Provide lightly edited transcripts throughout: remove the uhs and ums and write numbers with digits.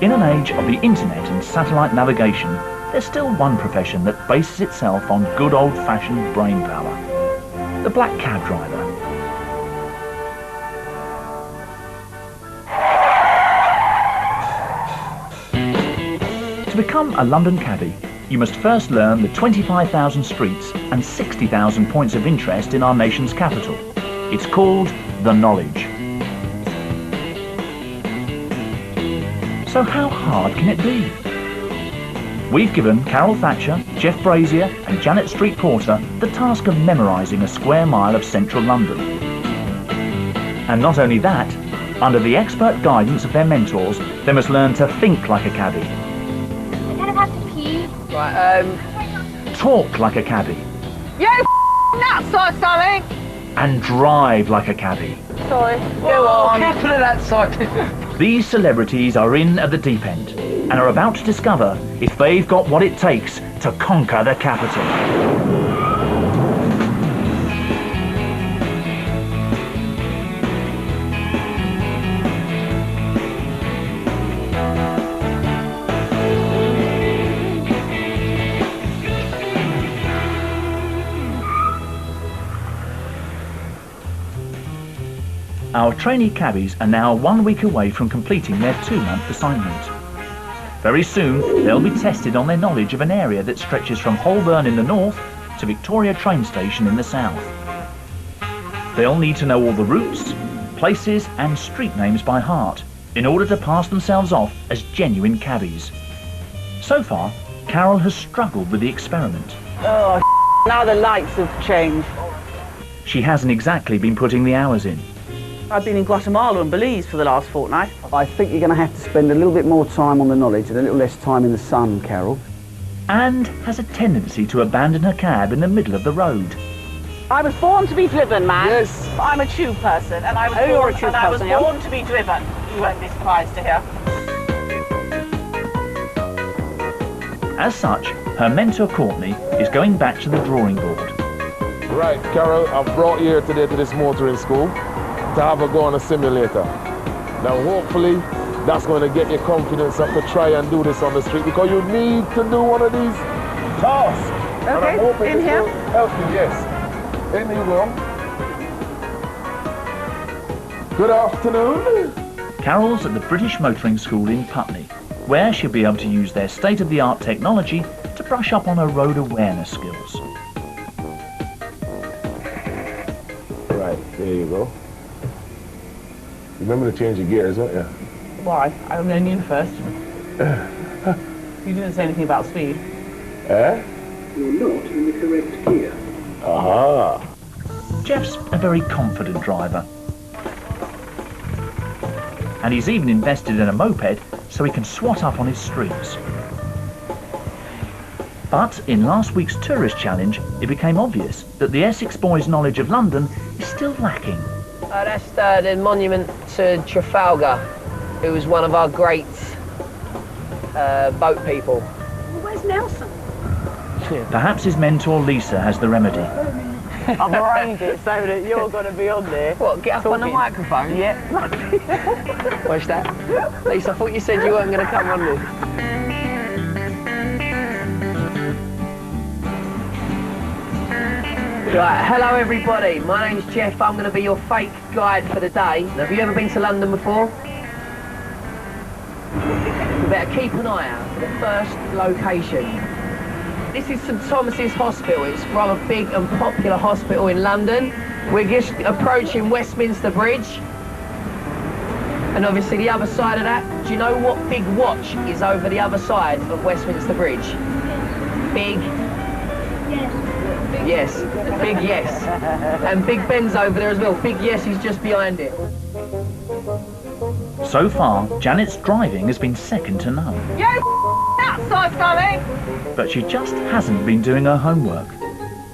In an age of the internet and satellite navigation, there's still one profession that bases itself on good old-fashioned brain power. The black cab driver. To become a London cabbie, you must first learn the 25,000 streets and 60,000 points of interest in our nation's capital. It's called the knowledge. So how hard can it be? We've given Carol Thatcher, Jeff Brazier and Janet Street Porter the task of memorising a square mile of central London. And not only that, under the expert guidance of their mentors, they must learn to think like a cabbie. I kind of have to pee. Right, talk like a cabbie. You nuts or something! And drive like a cabbie. Sorry, go on. Careful of that side. These celebrities are in at the deep end and are about to discover if they've got what it takes to conquer the capital. Our trainee cabbies are now 1 week away from completing their 2-month assignment. Very soon, they'll be tested on their knowledge of an area that stretches from Holborn in the north to Victoria train station in the south. They'll need to know all the routes, places and street names by heart in order to pass themselves off as genuine cabbies. So far, Carol has struggled with the experiment. Oh, now the lights have changed. She hasn't exactly been putting the hours in. I've been in Guatemala and Belize for the last fortnight. I think you're going to have to spend a little bit more time on the knowledge and a little less time in the sun, Carol. And has a tendency to abandon her cab in the middle of the road. I was born to be driven, man. Yes. I'm a tube person, and I was You're born, a tube person, born to be driven. You won't be surprised to hear. As such, her mentor Courtney is going back to the drawing board. Right, Carol, I've brought you here today to this motoring school to have a go on a simulator. Now hopefully that's going to get your confidence up to try and do this on the street, because you need to do one of these tasks. Okay, in here? Help you, yes. In you go. Good afternoon. Carol's at the British Motoring School in Putney, where she'll be able to use their state-of-the-art technology to brush up on her road awareness skills. Right, there you go. Remember to change your gears, don't you? Why? I only knew first. You didn't say anything about speed. Eh? You're not in the correct gear. Aha. Jeff's a very confident driver. And he's even invested in a moped so he can swat up on his streets. But in last week's tourist challenge, it became obvious that the Essex boys' knowledge of London is still lacking. That's the monument to Trafalgar, who was one of our great boat people. Well, where's Nelson? Perhaps his mentor Lisa has the remedy. I've arranged it so that you're going to be on there. What, get up on the microphone? Yeah. Watch that. Lisa, I thought you said you weren't going to come on this. Right, hello everybody, my name's Jeff, I'm going to be your fake guide for the day. Now, have you ever been to London before? You better keep an eye out for the first location. This is St Thomas's Hospital. It's rather big and popular hospital in London. We're just approaching Westminster Bridge. And obviously the other side of that, do you know what big watch is over the other side of Westminster Bridge? Big? Yes, big yes. And Big Ben's over there as well. Big yes, he's just behind it. So far, Janet's driving has been second to none. You nuts or something! But she just hasn't been doing her homework.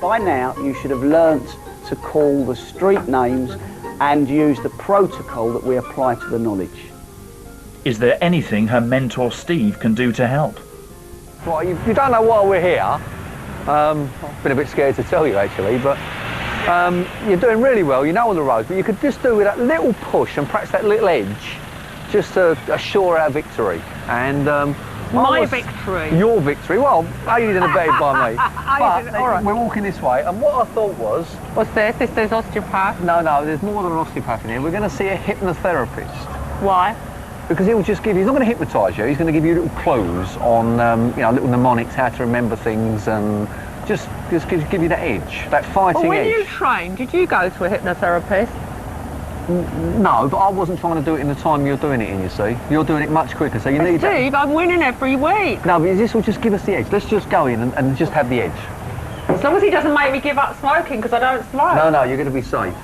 By now, you should have learnt to call the street names and use the protocol that we apply to the knowledge. Is there anything her mentor Steve can do to help? Well, you don't know why we're here. I've been a bit scared to tell you actually, but you're doing really well, you know all the roads, but you could just do with that little push and perhaps that little edge, just to assure our victory. And My victory. Your victory. Well, aided and abetted by me. But all right, we're walking this way, and what I thought was, What's this? This says osteopath. no, there's more than an osteopath in here. We're going to see a hypnotherapist. Why? Because he'll just give you, he's not going to hypnotise you, he's going to give you little clues on, you know, little mnemonics, how to remember things, and just give you that edge, that fighting Well, when edge. you trained, did you go to a hypnotherapist? No, but I wasn't trying to do it in the time you're doing it in, you see. You're doing it much quicker, so you need that. Steve, I'm winning every week. No, but this will just give us the edge. Let's just go in and just have the edge. As long as he doesn't make me give up smoking, because I don't smoke. No, you're going to be safe.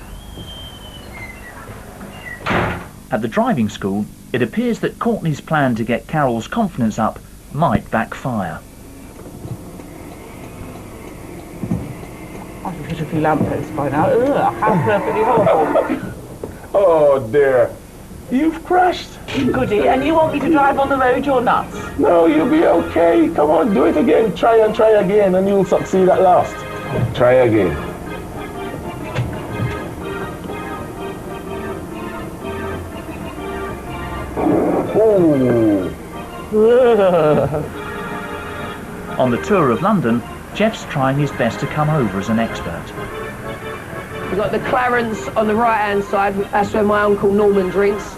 At the driving school, it appears that Courtney's plan to get Carol's confidence up might backfire. I should hit a few lampposts by now. Ugh, how perfectly horrible. Oh dear. You've crashed. Goody, and you want me to drive on the road, you're nuts. No, you'll be okay. Come on, do it again. Try again, and you'll succeed at last. Try again. Ooh. On the tour of London, Jeff's trying his best to come over as an expert. We've got the Clarence on the right-hand side. That's where my Uncle Norman drinks.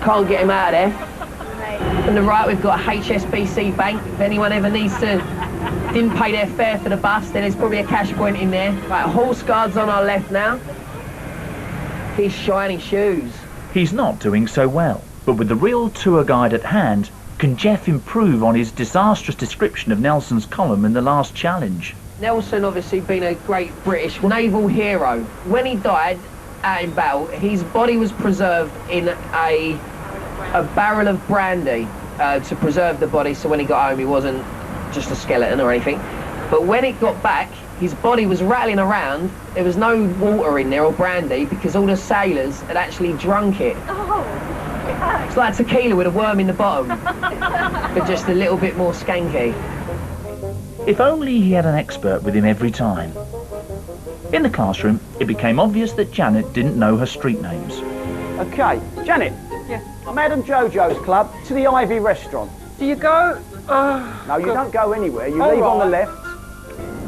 Can't get him out of there. On the right, we've got HSBC Bank. If anyone ever didn't pay their fare for the bus, then there's probably a cash point in there. Right, Horse Guard's on our left now. His shiny shoes. He's not doing so well, but with the real tour guide at hand, can Jeff improve on his disastrous description of Nelson's column in the last challenge? Nelson obviously been a great British naval hero. When he died out in battle, his body was preserved in a barrel of brandy to preserve the body, so when he got home he wasn't just a skeleton or anything. But when it got back, his body was rattling around. There was no water in there or brandy because all the sailors had actually drunk it. It's like tequila with a worm in the bottom, but just a little bit more skanky. If only he had an expert with him every time. In the classroom, it became obvious that Janet didn't know her street names. Okay, Janet. Yeah. Madam Jojo's Club to the Ivy Restaurant. Do you go? No, you don't go anywhere. You leave on the left.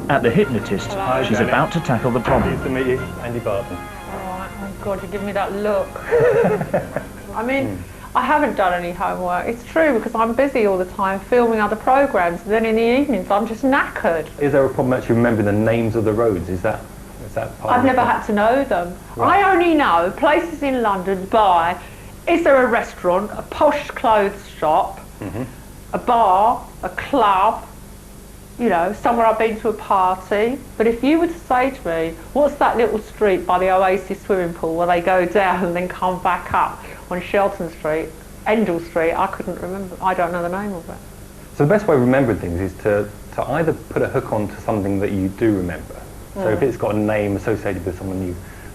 At the hypnotist, she's about to tackle the problem. Nice to meet you, Andy Barton. Oh God, you give me that look. I mean, I haven't done any homework. It's true, because I'm busy all the time filming other programmes, and then in the evenings I'm just knackered. Is there a problem actually remembering the names of the roads? Is that part I've of the never problem? had to know them. Right. I only know places in London by, is there a restaurant, a posh clothes shop, a bar, a club, you know, somewhere I've been to a party. But if you were to say to me, what's that little street by the Oasis swimming pool where they go down and then come back up on Shelton Street, Endell Street, I couldn't remember. I don't know the name of it. So the best way of remembering things is to either put a hook on to something that you do remember. So if it's got a name associated with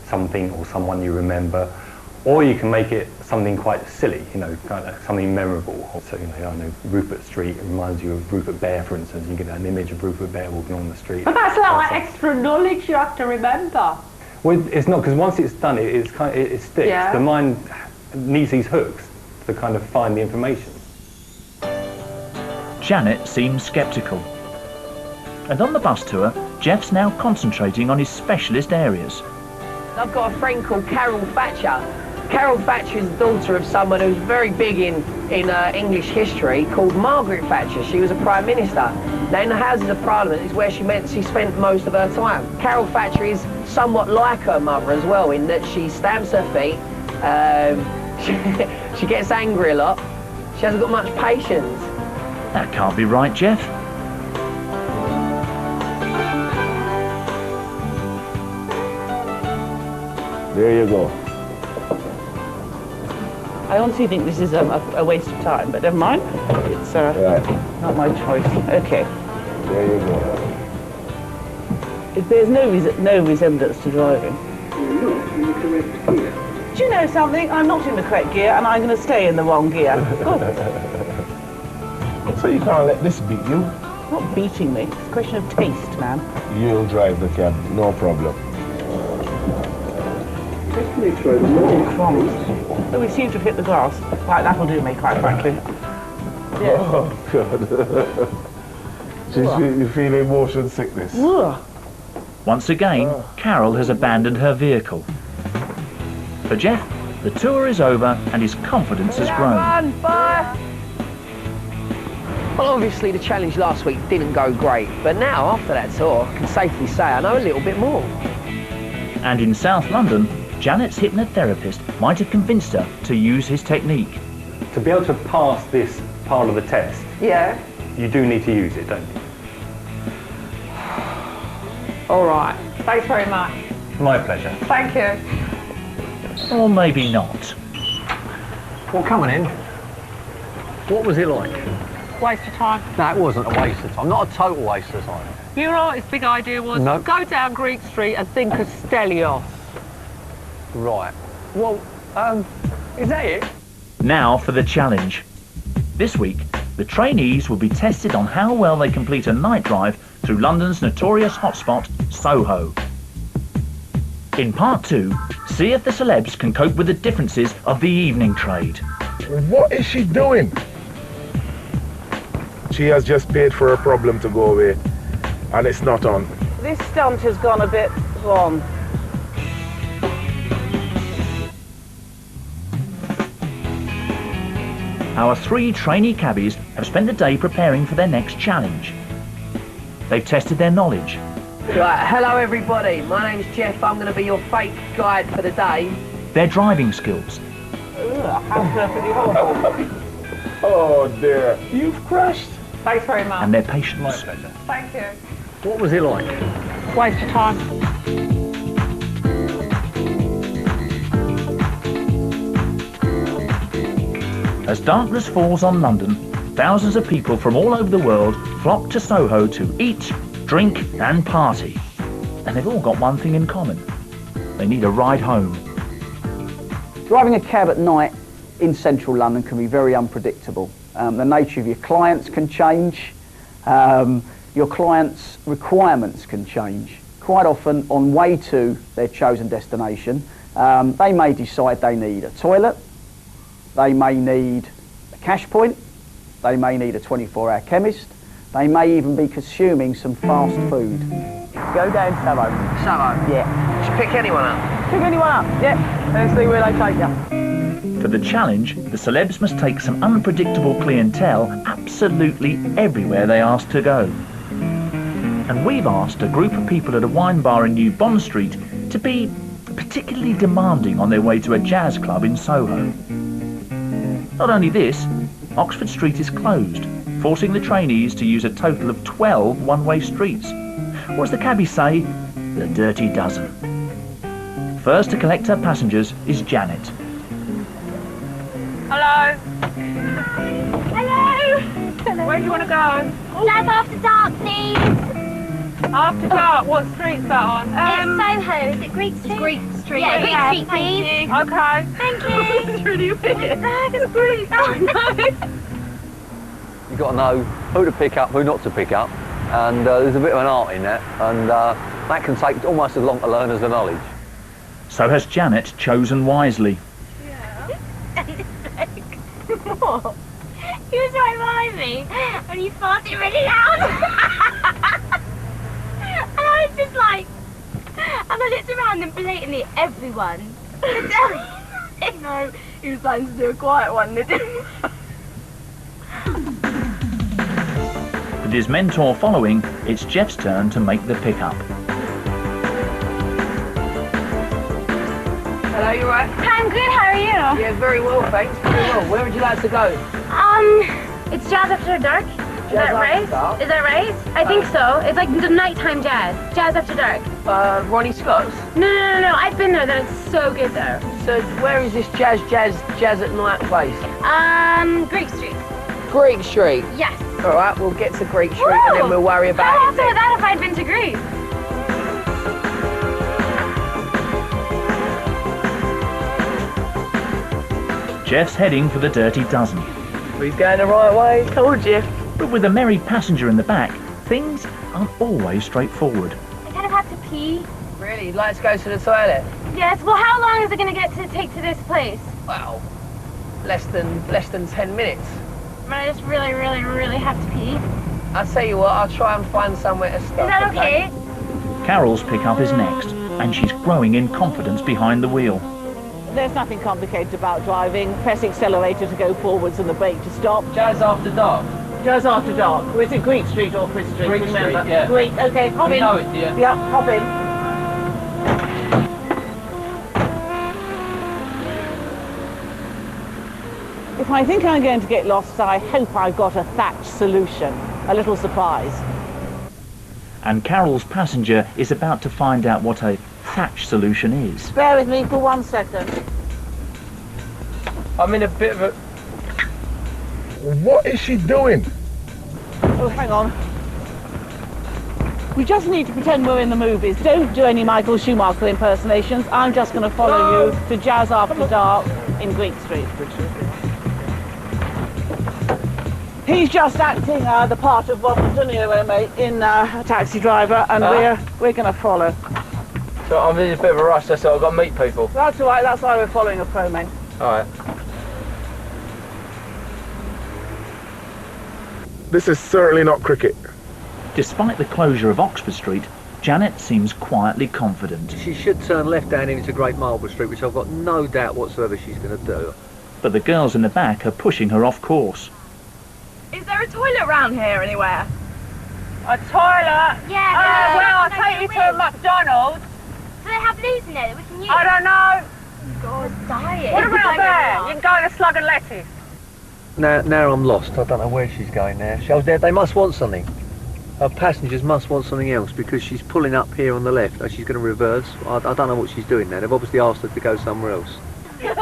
something or someone you remember, or you can make it something quite silly, you know, kind of something memorable. So, you know, I don't know, Rupert Street, it reminds you of Rupert Bear, for instance. You get an image of Rupert Bear walking on the street. But that's like extra knowledge you have to remember. Well, it's not, because once it's done, it sticks. Yeah. The mind needs these hooks to kind of find the information. Janet seems sceptical. And on the bus tour, Jeff's now concentrating on his specialist areas. I've got a friend called Carol Thatcher. Carol Thatcher is the daughter of someone who's very big in English history called Margaret Thatcher. She was a Prime Minister. Now in the Houses of Parliament is where she spent most of her time. Carol Thatcher is somewhat like her mother as well, in that she stamps her feet, she gets angry a lot, she hasn't got much patience. That can't be right, Jeff. There you go. I honestly think this is a waste of time, but never mind. It's Right. not my choice. Okay. There you go. If there's no resemblance to driving. You're not in the correct gear. Do you know something? I'm not in the correct gear, and I'm going to stay in the wrong gear. So you can't let this beat you. Not beating me. It's a question of taste, man. You'll drive the cab, no problem. Next road north. Oh, we seem to have hit the grass. Right, that'll do me, quite frankly. Yeah. Oh, God. You feeling motion sickness? Once again, Carol has abandoned her vehicle. For Jeff, the tour is over and his confidence has grown. Bye. Well, obviously the challenge last week didn't go great, but now, after that tour, I can safely say I know a little bit more. And in South London, Janet's hypnotherapist might have convinced her to use his technique. To be able to pass this part of the test, Yeah. you do need to use it, don't you? All right. Thanks very much. My pleasure. Thank you. Or maybe not. Well, coming in, what was it like? Waste of time. No, it wasn't a waste of time. Not a total waste of time. You know what his big idea was? No. Go down Greek Street and think of Stelios. Right. Well, is that it? Now for the challenge. This week, the trainees will be tested on how well they complete a night drive through London's notorious hotspot, Soho. In part 2, see if the celebs can cope with the differences of the evening trade. What is she doing? She has just paid for a problem to go away, and it's not on. This stunt has gone a bit wrong. Our 3 trainee cabbies have spent the day preparing for their next challenge. They've tested their knowledge. Right, hello everybody. My name's Jeff. I'm going to be your fake guide for the day. Their driving skills. How perfectly horrible. Oh dear. You've crashed. Thanks very much. And their patience. Thank you. What was it like? Waste of time. As darkness falls on London, thousands of people from all over the world flock to Soho to eat, drink and party. And they've all got one thing in common. They need a ride home. Driving a cab at night in central London can be very unpredictable. The nature of your clients can change. Your clients' requirements can change. Quite often, on way to their chosen destination, they may decide they need a toilet, they may need a cash point, they may need a 24-hour chemist, they may even be consuming some fast food. Go down Soho. Soho? Yeah. Just pick anyone up. Pick anyone up. Yeah. Let's see where they take you. For the challenge, the celebs must take some unpredictable clientele absolutely everywhere they ask to go. And we've asked a group of people at a wine bar in New Bond Street to be particularly demanding on their way to a jazz club in Soho. Not only this, Oxford Street is closed, forcing the trainees to use a total of 12 one-way streets. Or as the cabbies say, the dirty dozen. First to collect her passengers is Janet. Hello. Hello. Where do you want to go? That's after dark, please. After dark. What street's that on? It's Soho. Is it Greek Street? Greek Street. Yeah, Greek Street, please. Okay. Thank you. It's really a bit. It's Greek. Oh, no. You've got to know who to pick up, who not to pick up, and there's a bit of an art in that, and that can take almost as long to learn as the knowledge. So has Janet chosen wisely. What? He was right behind me, and he farted really loud. And I was just like, and I looked around and blatantly everyone. No, he was planning to do a quiet one, didn't he? With his mentor following, it's Jeff's turn to make the pickup. Hello, you right? I'm good, how are you? Yeah, very well, thanks. Very well. Where would you like to go? It's jazz after dark. Is that right? Is that right? I think so. It's like the nighttime jazz. Jazz after dark. Ronnie Scott's? No. I've been there. Then it's so good there. So where is this jazz at night place? Greek Street. Greek Street? Yes. All right, we'll get to Greek Street and then we'll worry about How it awesome would that if I'd been to Greece? Jeff's heading for the dirty dozen. He's going the right way, told you. But with a merry passenger in the back, things aren't always straightforward. I kind of have to pee. Really? You'd like to go to the toilet? Yeah, guess. Well, how long is it going to take to this place? Well, less than 10 minutes. I just really, really, really have to pee. I'll tell you what, I'll try and find somewhere to stop. Is that okay? Carol's pickup is next, and she's growing in confidence behind the wheel. There's nothing complicated about driving. Press accelerator to go forwards and the brake to stop. Jazz after dark. Jazz after dark. Was it Greek Street or Chris Street? Greek Remember? Street, yeah. Greek, okay, hop in. You know it, dear. Yeah, hop in. If I think I'm going to get lost, I hope I've got a Thatch solution. A little surprise. And Carol's passenger is about to find out what a Thatch solution is. Bear with me for 1 second. I'm in a bit of a... What is she doing? Oh, hang on. We just need to pretend we're in the movies. Don't do any Michael Schumacher impersonations. I'm just going to follow you to Jazz After Dark in Greek Street. He's just acting the part of Robert De Niro, mate, in A Taxi Driver, and we're going to follow. So I'm in a bit of a rush, so I've got to meet people. That's all right. That's why we're following a pro, mate. All right. This is certainly not cricket. Despite the closure of Oxford Street, Janet seems quietly confident. She should turn left down into Great Marlborough Street, which I've got no doubt whatsoever she's going to do. But the girls in the back are pushing her off course. Is there a toilet round here anywhere? A toilet? Yeah. Well, I'll take you to a McDonald's. Do they have these in there that we can use? I don't know. God, diet. What about there? You can go in a slug and lettuce. Now I'm lost. I don't know where she's going now. They must want something. Her passengers must want something else because she's pulling up here on the left. Oh, she's going to reverse. I don't know what she's doing now. They've obviously asked her to go somewhere else. Thank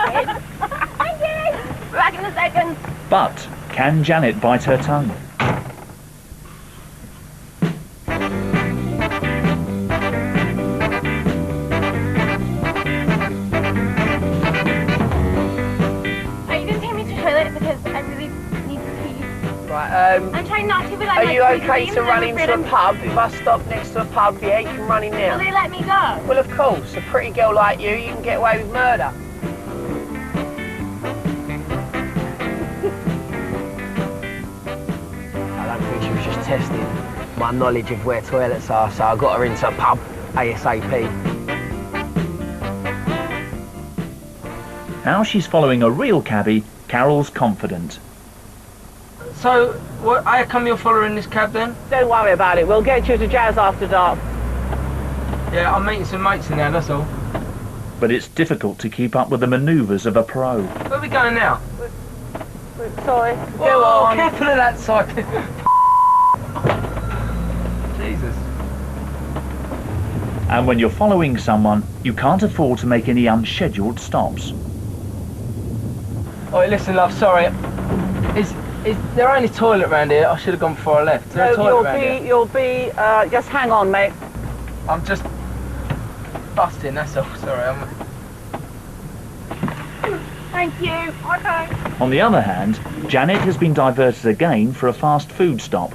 you. Back in a second. But can Janet bite her tongue? Are you going to take me to the toilet because I really need to pee? Right, I'm trying not to, but I'm are like you okay squeezing to and run I'm into afraid a I'm- pub? If I stop next to a pub, yeah, you can run in Will there. they let me go? Well, of course, a pretty girl like you can get away with murder. I don't think she was just testing my knowledge of where toilets are, so I got her into a pub ASAP. Now she's following a real cabbie, Carol's confident. So, how come you're following this cab then? Don't worry about it. We'll get you to Jazz After Dark. Yeah, I'm meeting some mates in there, that's all. But it's difficult to keep up with the manoeuvres of a pro. Where are we going now? Sorry. Whoa, Go on. careful of that side. Jesus. And when you're following someone, you can't afford to make any unscheduled stops. Oh, listen, love, sorry. Is there only toilet round here? I should have gone before I left. Is there a toilet round here? You'll be, just hang on, mate. I'm just busting, that's all. Sorry, Thank you. Okay. On the other hand, Janet has been diverted again for a fast food stop.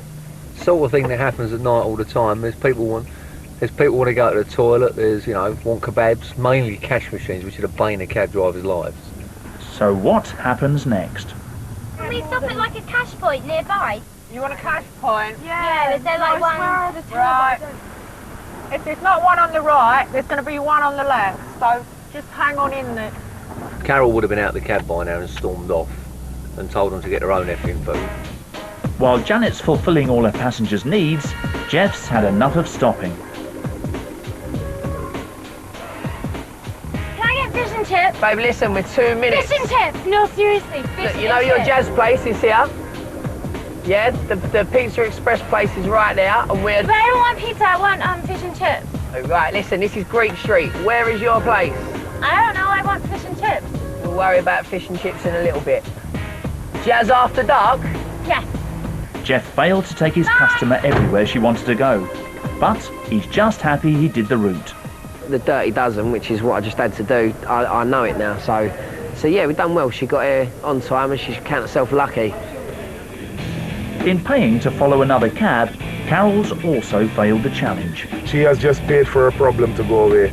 Sort of thing that happens at night all the time. There's people want to go to the toilet. There's want kebabs, mainly cash machines, which are the bane of cab drivers' lives. So what happens next? Can we stop at like a cash point nearby? You want a cash point? Yeah, is there like one? Right. If there's not one on the right, there's going to be one on the left. So just hang on in there. Carol would have been out the cab by now and stormed off and told them to get their own effing food. While Janet's fulfilling all her passengers' needs, Jeff's had enough of stopping. Can I get fish and chips? Babe, listen, we're 2 minutes. Fish and chips! No, seriously, fish Look, and you know your chips. jazz place is here? Yeah, the Pizza Express place is right there, and we're... But I don't want pizza, I want fish and chips. Oh, right, listen, this is Greek Street. Where is your place? I don't know, I want fish and chips. We'll worry about fish and chips in a little bit. Jazz After Dark? Yes. Jeff failed to take his customer everywhere she wanted to go, but he's just happy he did the route. The Dirty Dozen, which is what I just had to do, I know it now, so yeah, we've done well. She got here on time and she should count herself lucky. In paying to follow another cab, Carol's also failed the challenge. She has just paid for a problem to go away,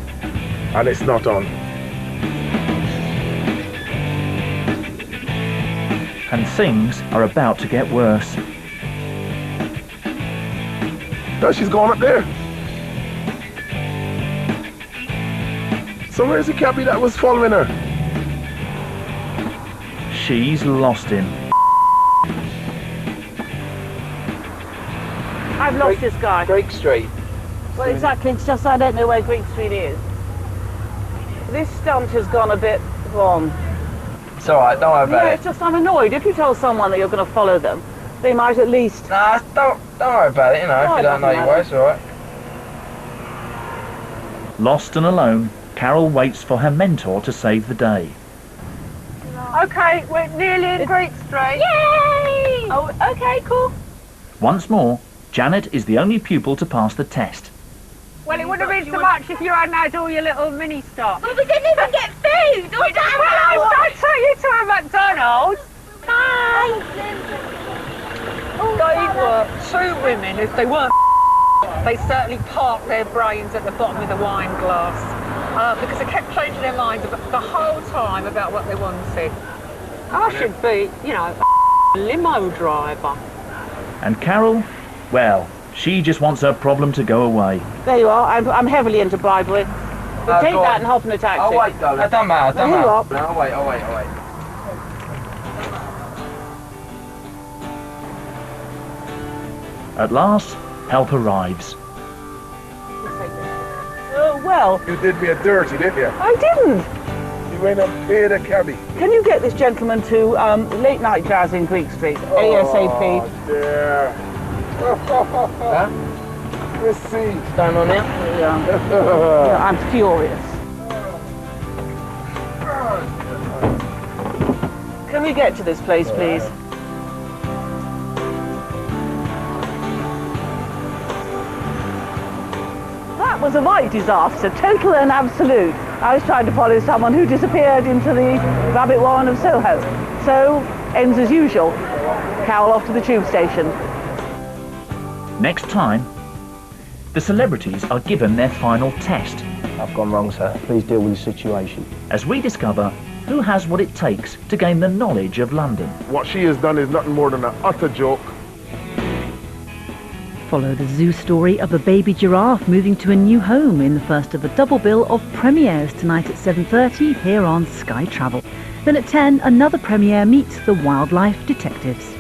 and it's not on. And things are about to get worse. No, she's gone up there. So where's the cabbie that was following her? She's lost him. I've lost this guy. Greek Street. Well, exactly. It's just I don't know where Greek Street is. This stunt has gone a bit wrong. It's alright, don't worry about Yeah, it. it's just I'm annoyed. If you tell someone that you're going to follow them, they might at least... Nah, don't worry about it, you know, No, if you don't know your way, it's alright. Lost and alone, Carol waits for her mentor to save the day. Okay, we're nearly in Greek Street. Yay! Oh, okay, cool. Once more, Janet is the only pupil to pass the test. Well, it wouldn't have been so much if you hadn't had all your little mini stops. Well, we didn't even get food. Well, I took you to a McDonald's. Bye. They were two women. If they weren't, they certainly parked their brains at the bottom of the wine glass because they kept changing their minds the whole time about what they wanted. I should be, you know, a limo driver. And Carol, well, she just wants her problem to go away. There you are. I'm heavily into bribery. But take that and hop in a taxi. Oh wait, darling. It don't matter, There you are. No, I'll wait. At last, help arrives. Oh, well, You did me a dirty, didn't you? I didn't. You went and paid a cabbie. Can you get this gentleman to late night jazz in Greek Street, ASAP? Oh, dear. Huh? Let's see. Stand on here. Yeah, I'm furious. Can we get to this place, please? That was a right disaster, total and absolute. I was trying to follow someone who disappeared into the rabbit warren of Soho. So, ends as usual. Carol off to the tube station. Next time, the celebrities are given their final test I've gone wrong, sir. Please deal with the situation. as we discover who has what it takes to gain the knowledge of London. What she has done is nothing more than an utter joke. Follow the zoo story of a baby giraffe moving to a new home in the first of a double bill of premieres tonight at 7:30 here on Sky Travel. Then at 10, another premiere meets the Wildlife Detectives.